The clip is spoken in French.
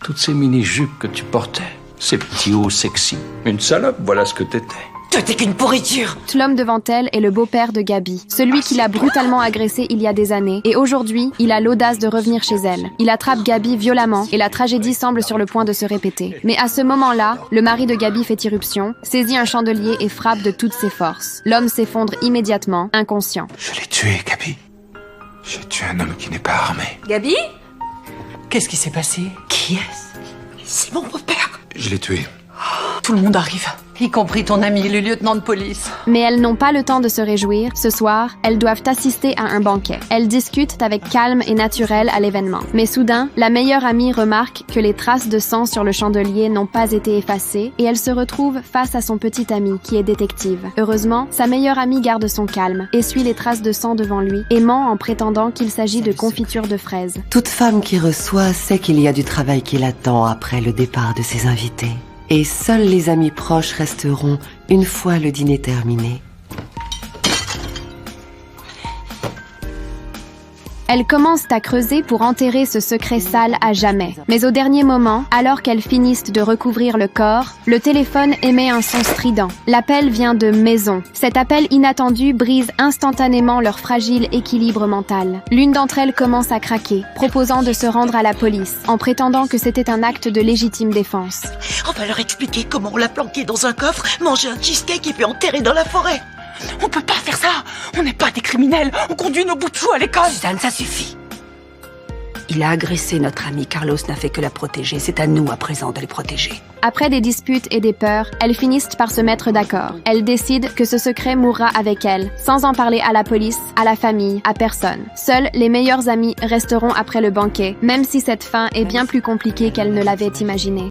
toutes ces mini-jupes que tu portais, ces petits hauts sexy. Une salope, voilà ce que t'étais. Toi, t'es qu'une pourriture. L'homme devant elle est le beau-père de Gabi, celui qui l'a brutalement agressée il y a des années, et aujourd'hui, il a l'audace de revenir chez elle. Il attrape Gabi violemment, et la tragédie semble sur le point de se répéter. Mais à ce moment-là, le mari de Gabi fait irruption, saisit un chandelier et frappe de toutes ses forces. L'homme s'effondre immédiatement, inconscient. Je l'ai tué, Gabi. J'ai tué un homme qui n'est pas armé. Gabi? Qu'est-ce qui s'est passé? Qui est-ce? C'est mon beau-père. Je l'ai tué. Tout le monde arrive, y compris ton ami, le lieutenant de police. Mais elles n'ont pas le temps de se réjouir. Ce soir, elles doivent assister à un banquet. Elles discutent avec calme et naturel à l'événement. Mais soudain, la meilleure amie remarque que les traces de sang sur le chandelier n'ont pas été effacées et elle se retrouve face à son petit ami qui est détective. Heureusement, sa meilleure amie garde son calme, essuie les traces de sang devant lui et ment en prétendant qu'il s'agit de confiture de fraises. Toute femme qui reçoit sait qu'il y a du travail qui l'attend après le départ de ses invités. Et seuls les amis proches resteront une fois le dîner terminé. Elles commencent à creuser pour enterrer ce secret sale à jamais. Mais au dernier moment, alors qu'elles finissent de recouvrir le corps, le téléphone émet un son strident. L'appel vient de Maison. Cet appel inattendu brise instantanément leur fragile équilibre mental. L'une d'entre elles commence à craquer, proposant de se rendre à la police, en prétendant que c'était un acte de légitime défense. On va leur expliquer comment on l'a planqué dans un coffre, manger un cheesecake et puis enterrer dans la forêt. On peut pas faire ça. On n'est pas des criminels. On conduit nos bouts de chou à l'école. Suzanne, ça suffit. Il a agressé notre ami. Carlos n'a fait que la protéger. C'est à nous à présent de les protéger. Après des disputes et des peurs, elles finissent par se mettre d'accord. Elles décident que ce secret mourra avec elles, sans en parler à la police, à la famille, à personne. Seuls les meilleurs amis resteront après le banquet, même si cette fin est bien plus compliquée qu'elles ne l'avaient imaginé.